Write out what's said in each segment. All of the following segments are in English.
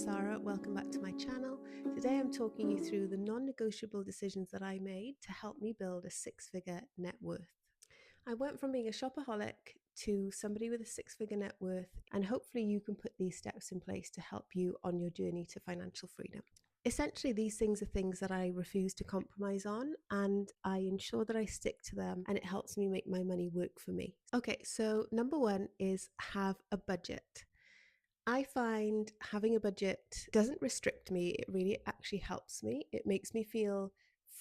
Sarah. Welcome back to my channel. Today I'm talking you through the non-negotiable decisions that I made to help me build a six-figure net worth. I went from being a shopaholic to somebody with a six-figure net worth, and hopefully you can put these steps in place to help you on your journey to financial freedom. Essentially, these things are things that I refuse to compromise on, and I ensure that I stick to them, and it helps me make my money work for me. Okay, so number one is have a budget. I find having a budget doesn't restrict me. It really actually helps me. It makes me feel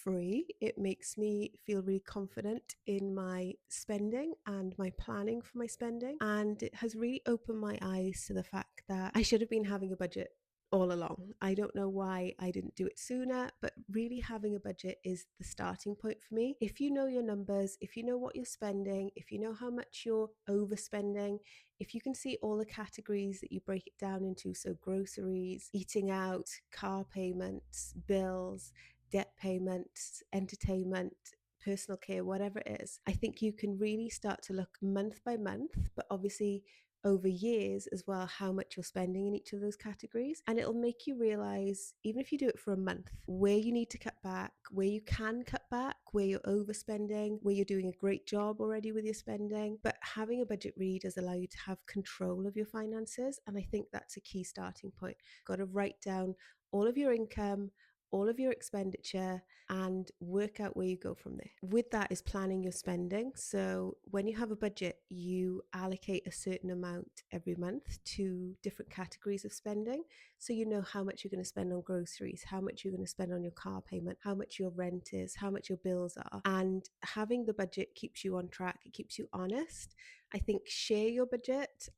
free. It makes me feel really confident in my spending and my planning for my spending. And it has really opened my eyes to the fact that I should have been having a budget all along. I don't know why I didn't do it sooner, but really having a budget is the starting point for me. If you know your numbers, if you know what you're spending, if you know how much you're overspending, if you can see all the categories that you break it down into, so groceries, eating out, car payments, bills, debt payments, entertainment, personal care, whatever it is, I think you can really start to look month by month, but obviously over years as well, how much you're spending in each of those categories. And it'll make you realize, even if you do it for a month, where you need to cut back, where you can cut back, where you're overspending, where you're doing a great job already with your spending. But having a budget really does allow you to have control of your finances. And I think that's a key starting point. Got to write down all of your income, all of your expenditure, and work out where you go from there. With that is planning your spending. So when you have a budget, you allocate a certain amount every month to different categories of spending. So you know how much you're going to spend on groceries, how much you're going to spend on your car payment, how much your rent is, how much your bills are. And having the budget keeps you on track. It keeps you honest. I think share your budget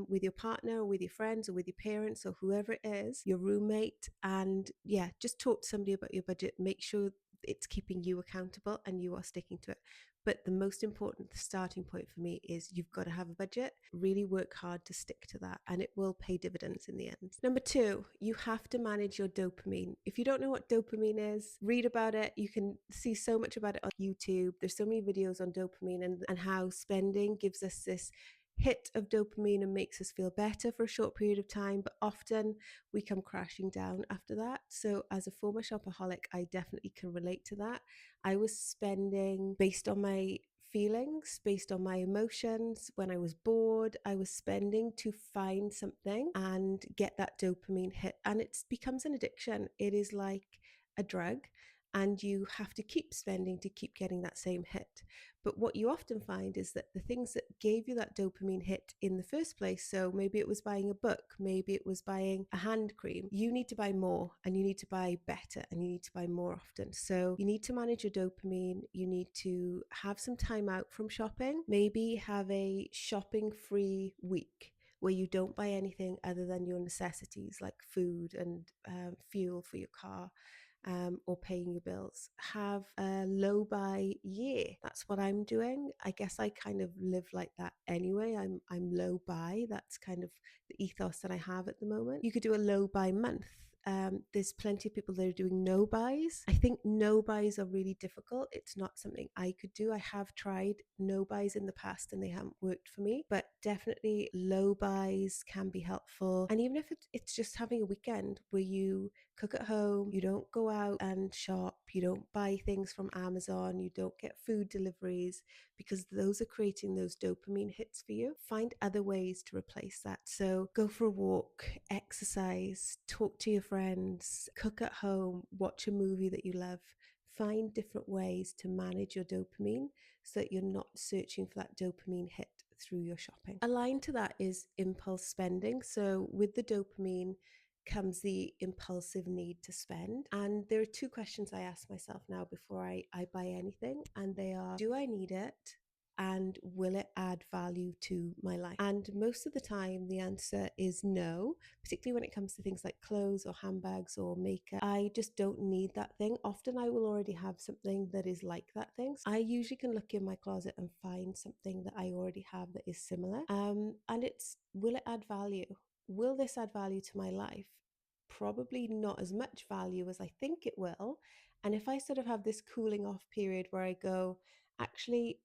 with your partner or with your friends or with your parents or whoever it is, your roommate, and just talk to somebody about your budget. Make sure it's keeping you accountable and you are sticking to it. But the most important starting point for me is you've got to have a budget, really work hard to stick to that, and it will pay dividends in the end. Number two, you have to manage your dopamine. If you don't know what dopamine is, read about it. You can see so much about it on YouTube. There's so many videos on dopamine and how spending gives us this hit of dopamine and makes us feel better for a short period of time, but often we come crashing down after that. So as a former shopaholic, I definitely can relate to that. I was spending based on my feelings, based on my emotions. When I was bored, I was spending to find something and get that dopamine hit, and it becomes an addiction. It is like a drug, and you have to keep spending to keep getting that same hit. But what you often find is that the things that gave you that dopamine hit in the first place, so maybe it was buying a book, maybe it was buying a hand cream, you need to buy more, and you need to buy better, and you need to buy more often. So you need to manage your dopamine. You need to have some time out from shopping, maybe have a shopping free week where you don't buy anything other than your necessities like food and fuel for your car. Or paying your bills. Have a low buy year. That's what I'm doing. I guess I kind of live like that anyway. I'm low buy. That's kind of the ethos that I have at the moment. You could do a low buy month. There's plenty of people that are doing no buys. I think no buys are really difficult. It's not something I could do. I have tried no buys in the past and they haven't worked for me, but definitely low buys can be helpful. And even if it's just having a weekend where you cook at home, you don't go out and shop, you don't buy things from Amazon, you don't get food deliveries, because those are creating those dopamine hits for you. Find other ways to replace that. So go for a walk, exercise, talk to your friends, cook at home, watch a movie that you love. Find different ways to manage your dopamine so that you're not searching for that dopamine hit through your shopping. Aligned to that is impulse spending. So with the dopamine comes the impulsive need to spend. And there are two questions I ask myself now before I buy anything. And they are, do I need it? And will it add value to my life? And most of the time, the answer is no, particularly when it comes to things like clothes or handbags or makeup. I just don't need that thing. Often I will already have something that is like that thing. So I usually can look in my closet and find something that I already have that is similar. And it's, will it add value? Will this add value to my life? Probably not as much value as I think it will. And if I sort of have this cooling off period where I go, actually,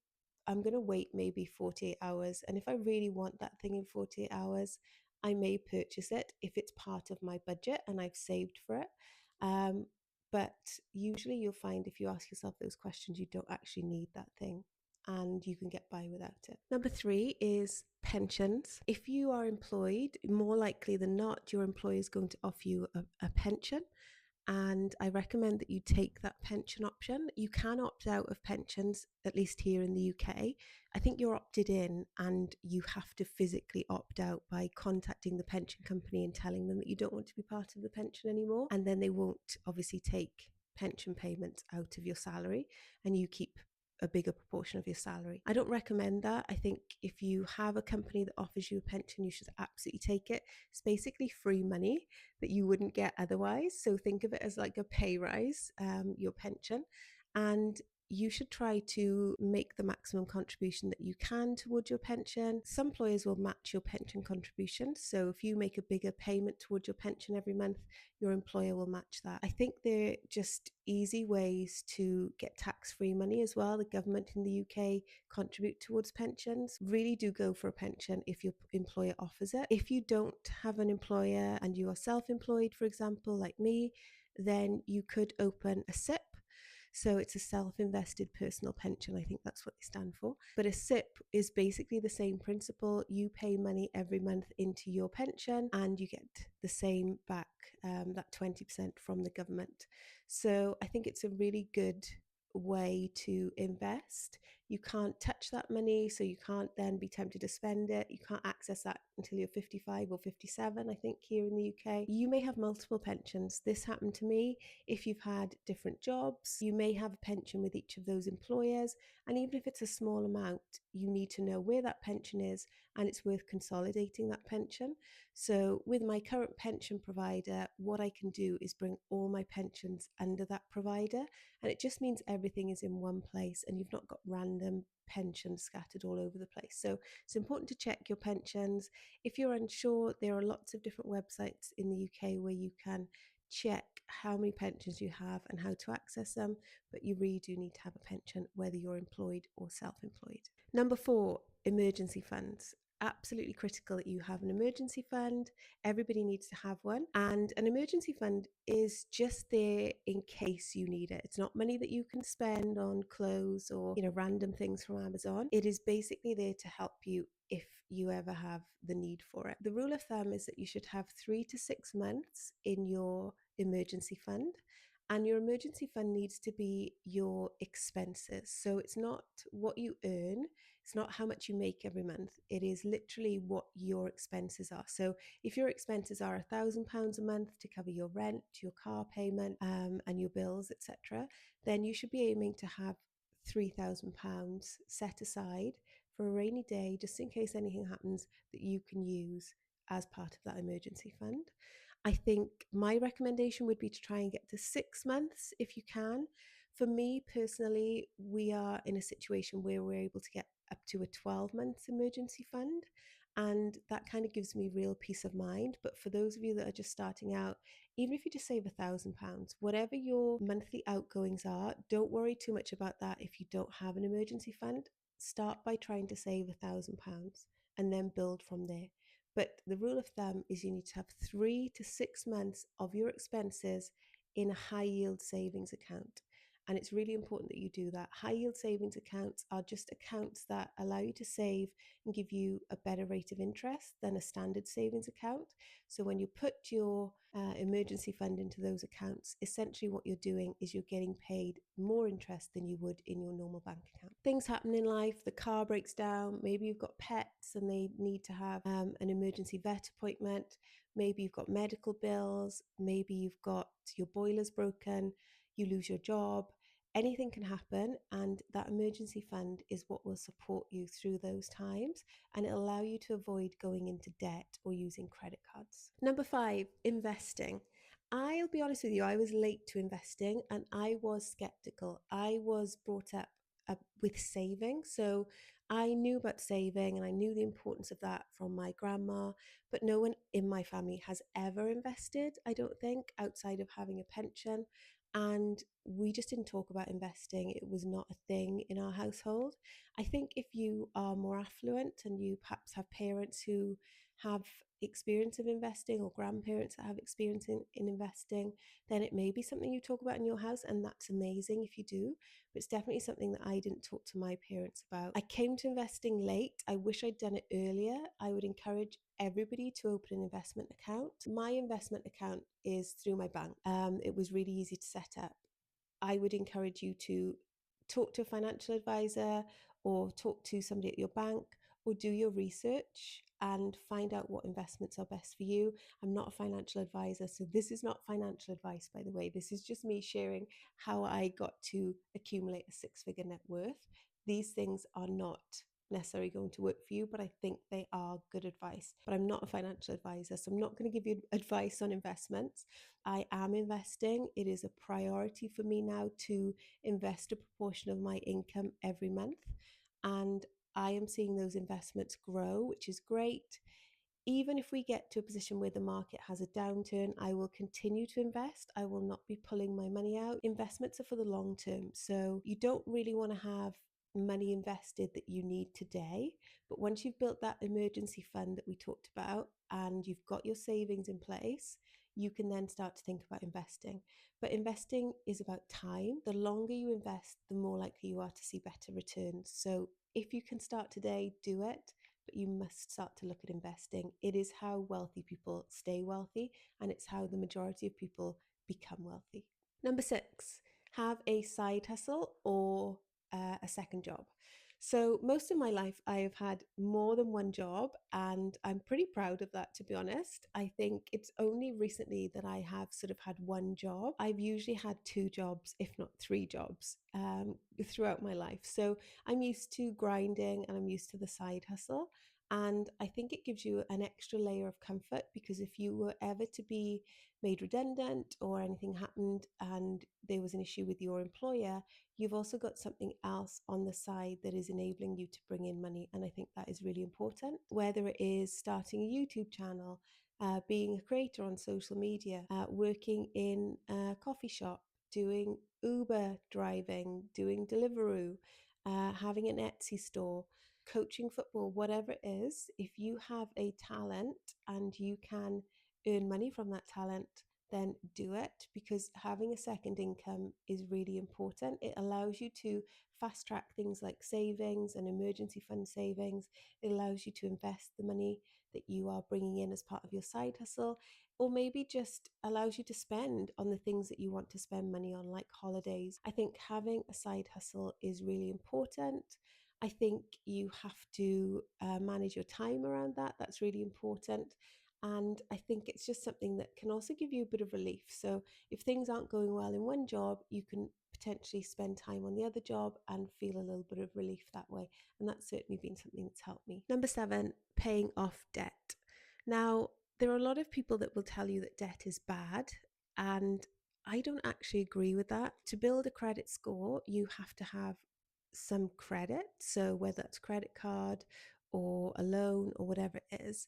I'm going to wait maybe 48 hours. And if I really want that thing in 48 hours, I may purchase it if it's part of my budget and I've saved for it. But usually you'll find if you ask yourself those questions, you don't actually need that thing and you can get by without it. Number 3 is pensions. If you are employed, more likely than not, your employer is going to offer you a pension. And I recommend that you take that pension option. You can opt out of pensions, at least here in the UK. I think you're opted in and you have to physically opt out by contacting the pension company and telling them that you don't want to be part of the pension anymore. And then they won't obviously take pension payments out of your salary and you keep a bigger proportion of your salary. I don't recommend that. I think if you have a company that offers you a pension, you should absolutely take it. It's basically free money that you wouldn't get otherwise. So think of it as like a pay rise, your pension. And you should try to make the maximum contribution that you can towards your pension. Some employers will match your pension contribution. So if you make a bigger payment towards your pension every month, your employer will match that. I think they're just easy ways to get tax-free money as well. The government in the UK contribute towards pensions. Really do go for a pension if your employer offers it. If you don't have an employer and you are self-employed, for example, like me, then you could open a SIPP. So it's a self-invested personal pension. I think that's what they stand for. But a SIPP is basically the same principle. You pay money every month into your pension and you get the same back, that 20% from the government. So I think it's a really good way to invest. You can't touch that money, so you can't then be tempted to spend it. You can't access that until you're 55 or 57, I think, here in the UK. You may have multiple pensions. This happened to me. If you've had different jobs, you may have a pension with each of those employers. And even if it's a small amount, you need to know where that pension is and it's worth consolidating that pension. So with my current pension provider, what I can do is bring all my pensions under that provider. And it just means everything is in one place and you've not got random pensions scattered all over the place. So it's important to check your pensions. If you're unsure, there are lots of different websites in the UK where you can check how many pensions you have and how to access them, but you really do need to have a pension whether you're employed or self-employed. Number 4, emergency funds. Absolutely critical that you have an emergency fund. Everybody needs to have one. And an emergency fund is just there in case you need it. It's not money that you can spend on clothes or, random things from Amazon. It is basically there to help you if you ever have the need for it. The rule of thumb is that you should have 3 to 6 months in your emergency fund. And your emergency fund needs to be your expenses. So it's not what you earn, it's not how much you make every month. It is literally what your expenses are. So if your expenses are £1,000 a month to cover your rent, your car payment, and your bills, etc., then you should be aiming to have £3,000 set aside for a rainy day, just in case anything happens, that you can use as part of that emergency fund. I think my recommendation would be to try and get to 6 months if you can. For me personally, we are in a situation where we're able to get up to a 12 months emergency fund. And that kind of gives me real peace of mind. But for those of you that are just starting out, even if you just save £1,000, whatever your monthly outgoings are, don't worry too much about that if you don't have an emergency fund. Start by trying to save £1,000 and then build from there. But the rule of thumb is you need to have 3 to 6 months of your expenses in a high yield savings account. And it's really important that you do that. High yield savings accounts are just accounts that allow you to save and give you a better rate of interest than a standard savings account. So when you put your emergency fund into those accounts, essentially what you're doing is you're getting paid more interest than you would in your normal bank account. Things happen in life, the car breaks down, maybe you've got pets and they need to have an emergency vet appointment, maybe you've got medical bills, maybe you've got your boiler's broken, you lose your job. Anything can happen, and that emergency fund is what will support you through those times, and it'll allow you to avoid going into debt or using credit cards. Number 5, investing. I'll be honest with you, I was late to investing and I was skeptical. I was brought up with saving. So I knew about saving and I knew the importance of that from my grandma, but no one in my family has ever invested, I don't think, outside of having a pension. And we just didn't talk about investing. It was not a thing in our household. I think if you are more affluent and you perhaps have parents who have experience of investing or grandparents that have experience in investing, then it may be something you talk about in your house, and that's amazing if you do. But it's definitely something that I didn't talk to my parents about. I came to investing late. I wish I'd done it earlier. I would encourage everybody to open an investment account. My investment account is through my bank. It was really easy to set up. I would encourage you to talk to a financial advisor or talk to somebody at your bank or do your research and find out what investments are best for you. I'm not a financial advisor, so this is not financial advice, by the way. This is just me sharing how I got to accumulate a six-figure net worth. These things are not necessarily going to work for you, but I think they are good advice. But I'm not a financial advisor, so I'm not going to give you advice on investments. I am investing. It is a priority for me now to invest a proportion of my income every month. And I am seeing those investments grow, which is great. Even if we get to a position where the market has a downturn, I will continue to invest. I will not be pulling my money out. Investments are for the long term. So you don't really want to have money invested that you need today. But once you've built that emergency fund that we talked about and you've got your savings in place, you can then start to think about investing. But investing is about time. The longer you invest, the more likely you are to see better returns. So if you can start today, do it. But you must start to look at investing. It is how wealthy people stay wealthy, and it's how the majority of people become wealthy. Number 6, have a side hustle or a second job. So most of my life, I have had more than one job, and I'm pretty proud of that, to be honest. I think it's only recently that I have sort of had one job. I've usually had 2 jobs, if not 3 jobs, throughout my life. So I'm used to grinding and I'm used to the side hustle. And I think it gives you an extra layer of comfort, because if you were ever to be made redundant or anything happened and there was an issue with your employer, you've also got something else on the side that is enabling you to bring in money. And I think that is really important. Whether it is starting a YouTube channel, being a creator on social media, working in a coffee shop, doing Uber driving, doing Deliveroo, having an Etsy store, coaching football, whatever it is, if you have a talent and you can earn money from that talent, then do it, because having a second income is really important. It allows you to fast track things like savings and emergency fund savings. It allows you to invest the money that you are bringing in as part of your side hustle, or maybe just allows you to spend on the things that you want to spend money on, like holidays. I think having a side hustle is really important. I think you have to manage your time around that. That's really important. And I think it's just something that can also give you a bit of relief. So if things aren't going well in one job, you can potentially spend time on the other job and feel a little bit of relief that way. And that's certainly been something that's helped me. Number 7, paying off debt. Now, there are a lot of people that will tell you that debt is bad, and I don't actually agree with that. To build a credit score, you have to have some credit. So whether it's credit card or a loan or whatever it is,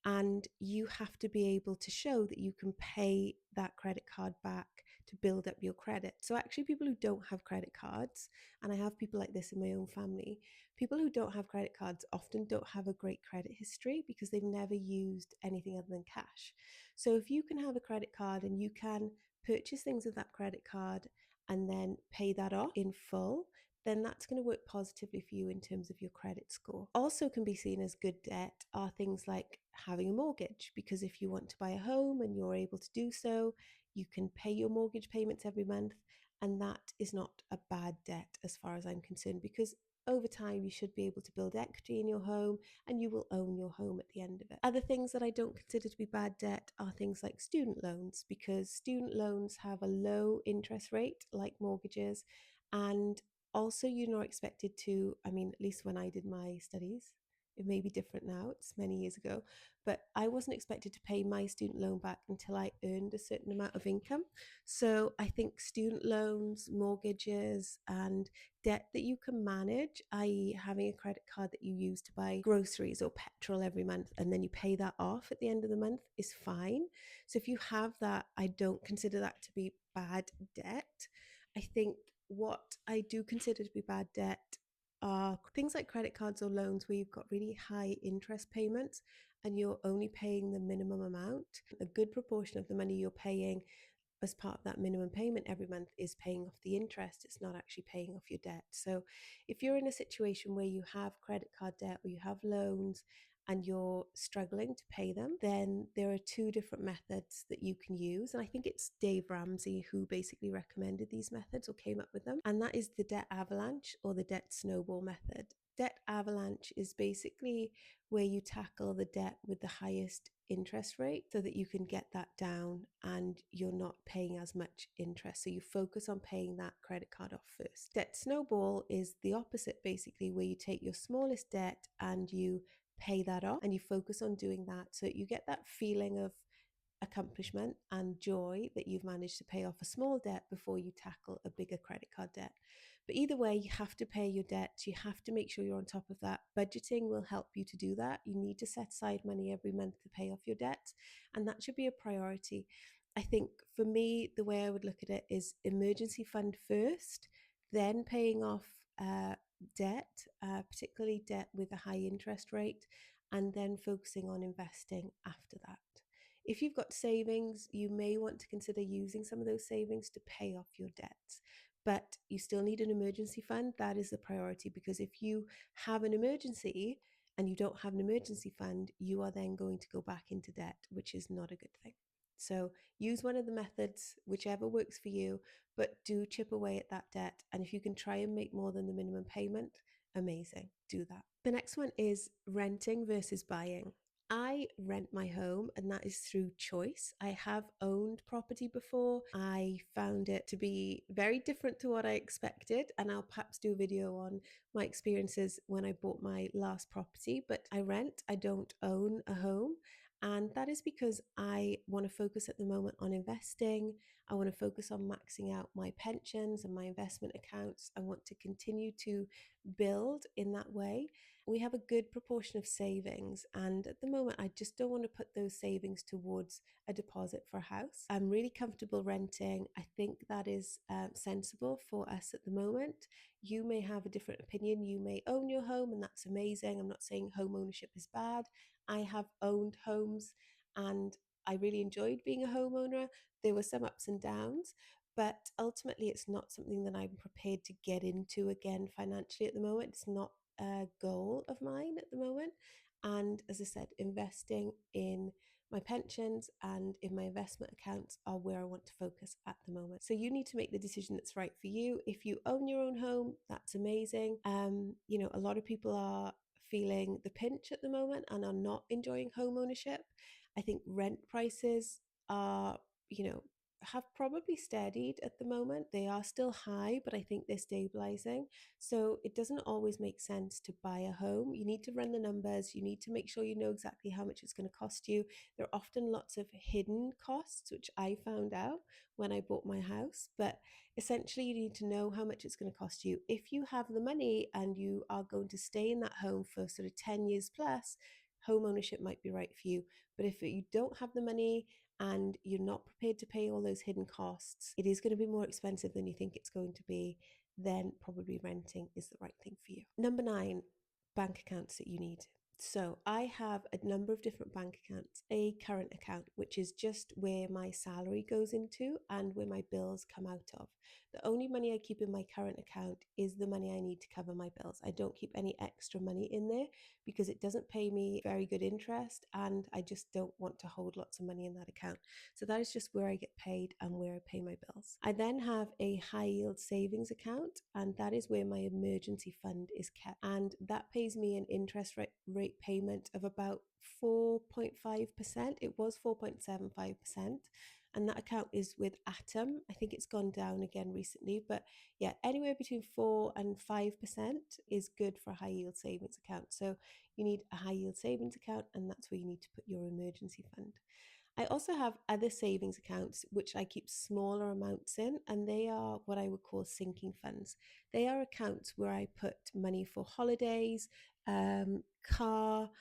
and you have to be able to show that you can pay that credit card back to build up your credit. So actually, people who don't have credit cards, and I have people like this in my own family, people who don't have credit cards often don't have a great credit history because they've never used anything other than cash. So if you can have a credit card and you can purchase things with that credit card and then pay that off in full, then that's going to work positively for you in terms of your credit score. Also can be seen as good debt are things like having a mortgage, because if you want to buy a home and you're able to do so, you can pay your mortgage payments every month, and that is not a bad debt as far as I'm concerned, because over time you should be able to build equity in your home and you will own your home at the end of it. Other things that I don't consider to be bad debt are things like student loans, because student loans have a low interest rate like mortgages, and also, you're not expected to, I mean, at least when I did my studies, it may be different now, it's many years ago, but I wasn't expected to pay my student loan back until I earned a certain amount of income. So I think student loans, mortgages, and debt that you can manage, i.e. having a credit card that you use to buy groceries or petrol every month and then you pay that off at the end of the month, is fine. So if you have that, I don't consider that to be bad debt. I think what I do consider to be bad debt are things like credit cards or loans where you've got really high interest payments and you're only paying the minimum amount, a good proportion of the money you're paying as part of that minimum payment every month is paying off the interest. It's not actually paying off your debt. So if you're in a situation where you have credit card debt or you have loans and you're struggling to pay them, then there are two different methods that you can use. And I think it's Dave Ramsey who basically recommended these methods or came up with them. And that is the debt avalanche or the debt snowball method. Debt avalanche is basically where you tackle the debt with the highest interest rate so that you can get that down and you're not paying as much interest. So you focus on paying that credit card off first. Debt snowball is the opposite, basically, where you take your smallest debt and you pay that off and you focus on doing that so that you get that feeling of accomplishment and joy that you've managed to pay off a small debt before you tackle a bigger credit card debt. But either way, you have to pay your debts. You have to make sure you're on top of that. Budgeting will help you to do that. You need to set aside money every month to pay off your debts, and that should be a priority. I think for me, the way I would look at it is emergency fund first, then paying off debt, particularly debt with a high interest rate, and then focusing on investing after that. If you've got savings, you may want to consider using some of those savings to pay off your debts, but you still need an emergency fund. That is the priority, because if you have an emergency and you don't have an emergency fund, you are then going to go back into debt, which is not a good thing. So use one of the methods, whichever works for you, but do chip away at that debt. And if you can try and make more than the minimum payment, amazing, do that. The next one is renting versus buying. I rent my home, and that is through choice. I have owned property before. I found it to be very different to what I expected, and I'll perhaps do a video on my experiences when I bought my last property. But I rent, I don't own a home. And that is because I want to focus at the moment on investing. I want to focus on maxing out my pensions and my investment accounts. I want to continue to build in that way. We have a good proportion of savings, and at the moment I just don't want to put those savings towards a deposit for a house. I'm really comfortable renting. I think that is sensible for us at the moment. You may have a different opinion. You may own your home, and that's amazing. I'm not saying home ownership is bad. I have owned homes and I really enjoyed being a homeowner. There were some ups and downs, but ultimately it's not something that I'm prepared to get into again financially at the moment. It's not a goal of mine at the moment. And as I said, investing in my pensions and in my investment accounts are where I want to focus at the moment. So you need to make the decision that's right for you. If you own your own home, that's amazing. A lot of people are feeling the pinch at the moment and are not enjoying home ownership. I think rent prices are, have probably steadied at the moment. They are still high, but I think they're stabilizing. So it doesn't always make sense to buy a home. You need to run the numbers. You need to make sure you know exactly how much it's going to cost you. There are often lots of hidden costs, which I found out when I bought my house. But essentially, you need to know how much it's going to cost you. If you have the money and you are going to stay in that home for sort of 10 years plus, home ownership might be right for you. But if you don't have the money and you're not prepared to pay all those hidden costs, it is going to be more expensive than you think it's going to be, then probably renting is the right thing for you. Number 9, bank accounts that you need. So I have a number of different bank accounts. A current account, which is just where my salary goes into and where my bills come out of. The only money I keep in my current account is the money I need to cover my bills. I don't keep any extra money in there because it doesn't pay me very good interest, and I just don't want to hold lots of money in that account. So that is just where I get paid and where I pay my bills. I then have a high yield savings account, and that is where my emergency fund is kept. And that pays me an interest rate payment of about 4.5%. It was 4.75%. And that account is with Atom. I think it's gone down again recently, but yeah, anywhere between 4 and 5% is good for a high yield savings account. So you need a high yield savings account, and that's where you need to put your emergency fund. I also have other savings accounts which I keep smaller amounts in, and they are what I would call sinking funds. They are accounts where I put money for holidays, car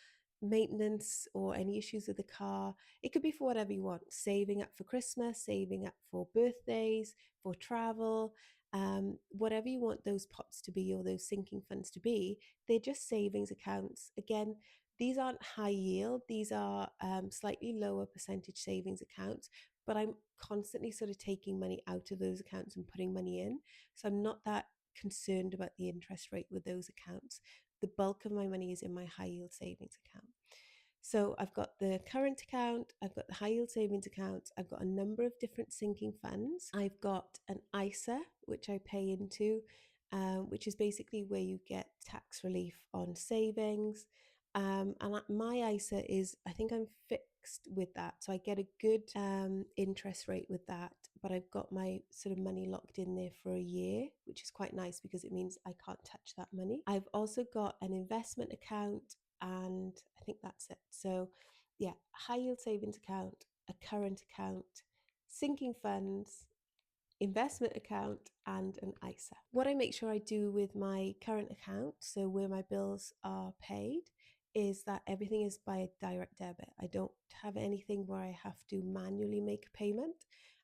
maintenance, or any issues with the car. It could be for whatever you want, saving up for Christmas, saving up for birthdays, for travel, whatever you want those pots to be or those sinking funds to be. They're just savings accounts. Again, These aren't high yield, these are slightly lower percentage savings accounts, but I'm constantly sort of taking money out of those accounts and putting money in. So I'm not that concerned about the interest rate with those accounts. The bulk of my money is in my high yield savings account. So I've got the current account, I've got the high yield savings account, I've got a number of different sinking funds. I've got an ISA, which I pay into, which is basically where you get tax relief on savings. And my ISA is, I think I'm fixed with that. So I get a good interest rate with that, but I've got my sort of money locked in there for a year, which is quite nice because it means I can't touch that money. I've also got an investment account, and I think that's it. So yeah, high yield savings account, a current account, sinking funds, investment account, and an ISA. What I make sure I do with my current account, so where my bills are paid, is that everything is by direct debit. I don't have anything where I have to manually make a payment.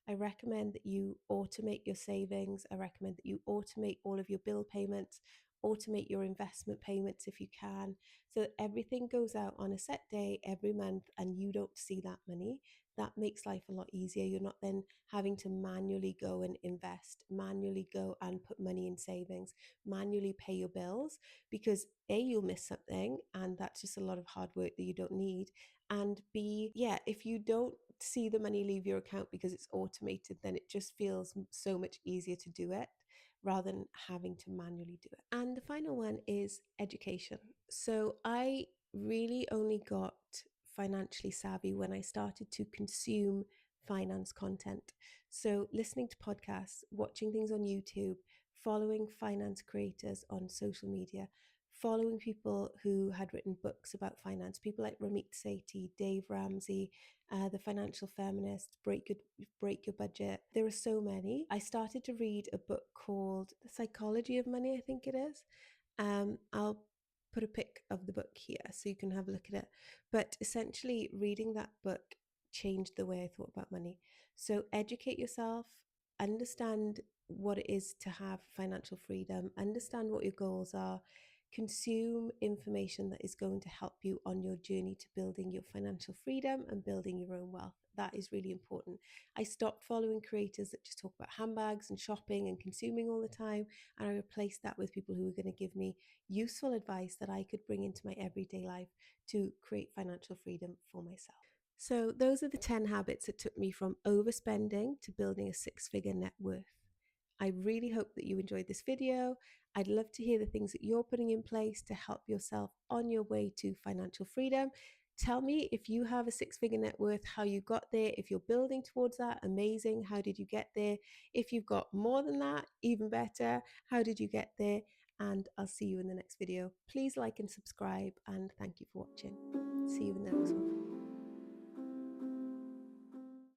I recommend that you automate your savings. I recommend that you automate all of your bill payments, automate your investment payments if you can, so that everything goes out on a set day every month and you don't see that money. That makes life a lot easier. You're not then having to manually go and invest, manually go and put money in savings, manually pay your bills, because A, you'll miss something, and that's just a lot of hard work that you don't need. And B, yeah, if you don't see the money leave your account because it's automated, then it just feels so much easier to do it rather than having to manually do it. And the final one is education. So I really only got financially savvy when I started to consume finance content. So listening to podcasts, watching things on YouTube, following finance creators on social media, following people who had written books about finance, people like Ramit Sethi, Dave Ramsey, The Financial Feminist, Break Your Budget. There are so many. I started to read a book called The Psychology of Money, I think it is. I'll put a pic of the book here so you can have a look at it. But essentially, reading that book changed the way I thought about money. So educate yourself, understand what it is to have financial freedom, understand what your goals are, consume information that is going to help you on your journey to building your financial freedom and building your own wealth. That is really important. I stopped following creators that just talk about handbags and shopping and consuming all the time, and I replaced that with people who were going to give me useful advice that I could bring into my everyday life to create financial freedom for myself. So those are the 10 habits that took me from overspending to building a six-figure net worth. I really hope that you enjoyed this video. I'd love to hear the things that you're putting in place to help yourself on your way to financial freedom. Tell me if you have a six-figure net worth, how you got there. If you're building towards that, amazing. How did you get there? If you've got more than that, even better. How did you get there? And I'll see you in the next video. Please like and subscribe, and thank you for watching. See you in the next one.